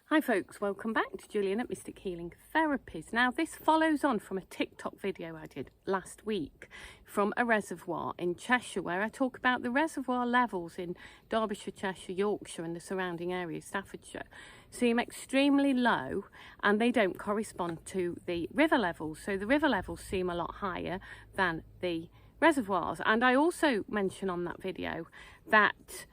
Hi folks, welcome back to Gillian at Mystic Healing Therapies. Now this follows on from a TikTok video I did last week from a reservoir in Cheshire, where I talk about the reservoir levels in Derbyshire, Cheshire, Yorkshire and the surrounding areas, Staffordshire, seem extremely low and they don't correspond to the river levels. So the river levels seem a lot higher than the reservoirs. And I also mention on that video that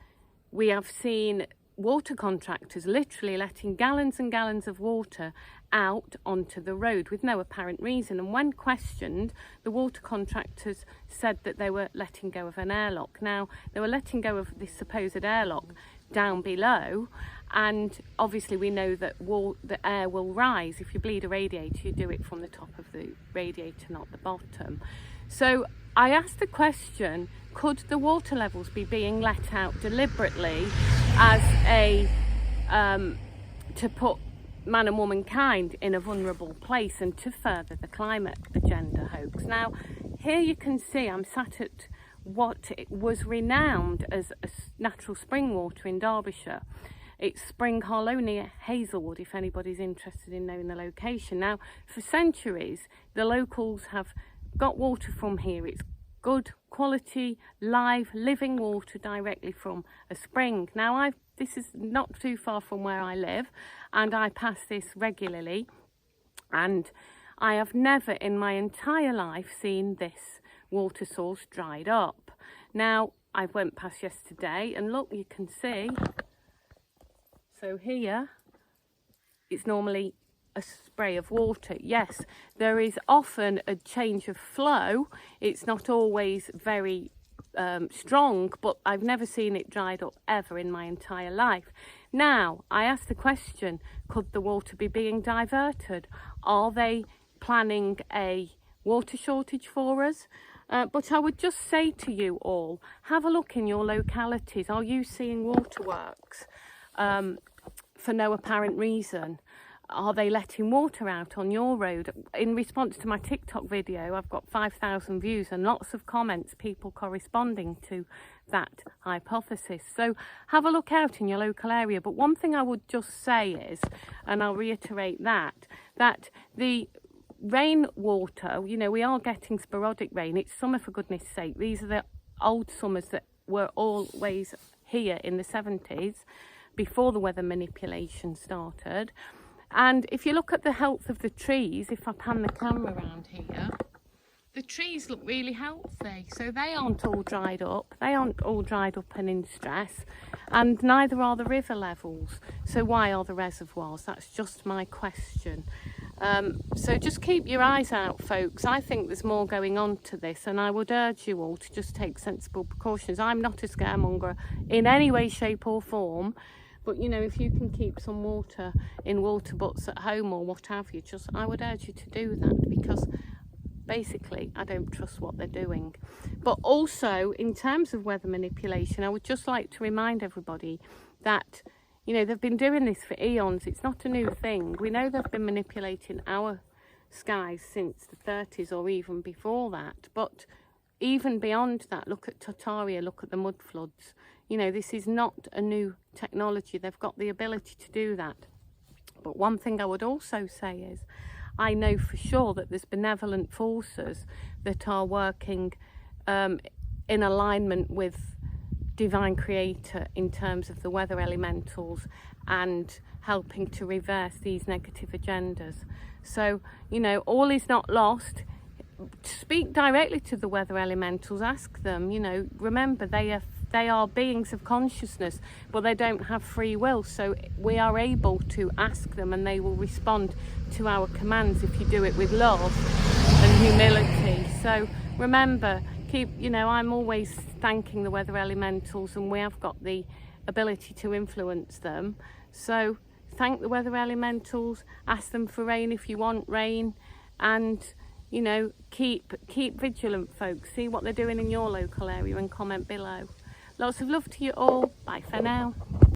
we have seen water contractors literally letting gallons and gallons of water out onto the road with no apparent reason. And when questioned, the water contractors said that they were letting go of an airlock. Now, they were letting go of this supposed airlock down below, and obviously we know that the air will rise. If you bleed a radiator, you do it from the top of the radiator, not the bottom. So I asked the question, could the water levels be being let out deliberately as a to put man and womankind in a vulnerable place and to further the climate agenda hoax? Now here you can see I'm sat at what was renowned as a natural spring water in Derbyshire. It's Spring Hollow near Hazelwood, if anybody's interested in knowing the location. Now for centuries the locals have got water from here. It's good quality, live, living water directly from a spring. Now this is not too far from where I live and I pass this regularly, and I have never in my entire life seen this water source dried up. Now I went past yesterday and look, you can see, so here it's normally a spray of water. Yes, there is often a change of flow. It's not always very strong, but I've never seen it dried up ever in my entire life. Now, I asked the question, could the water be being diverted? Are they planning a water shortage for us? But I would just say to you all, have a look in your localities. Are you seeing waterworks for no apparent reason? Are they letting water out on your road? In response to my TikTok video, I've got 5,000 views and lots of comments, people corresponding to that hypothesis. So have a look out in your local area. But one thing I would just say is, and I'll reiterate that the rainwater, you know, we are getting sporadic rain. It's summer, for goodness sake. These are the old summers that were always here in the 70s, before the weather manipulation started. And if you look at the health of the trees, if I pan the camera around here, the trees look really healthy. So they aren't all dried up. They aren't all dried up and in stress. And neither are the river levels. So why are the reservoirs? That's just my question. So just keep your eyes out, folks. I think there's more going on to this, and I would urge you all to just take sensible precautions. I'm not a scaremonger in any way, shape or form. But, you know, if you can keep some water in water butts at home or what have you, I would urge you to do that, because basically I don't trust what they're doing. But also, in terms of weather manipulation, I would just like to remind everybody that, you know, they've been doing this for eons. It's not a new thing. We know they've been manipulating our skies since the 30s or even before that. But even beyond that, look at Tartaria, look at the mud floods. You know, this is not a new technology. They've got the ability to do that. But one thing I would also say is, I know for sure that there's benevolent forces that are working in alignment with Divine Creator in terms of the weather elementals and helping to reverse these negative agendas. So, you know, all is not lost. Speak directly to the weather elementals, ask them, you know, remember they are beings of consciousness, but they don't have free will, so we are able to ask them and they will respond to our commands if you do it with love and humility. So remember, you know, I'm always thanking the weather elementals, and we have got the ability to influence them. So thank the weather elementals, ask them for rain if you want rain, and you know, keep vigilant, folks. See what they're doing in your local area and comment below. Lots of love to you all. Bye for now.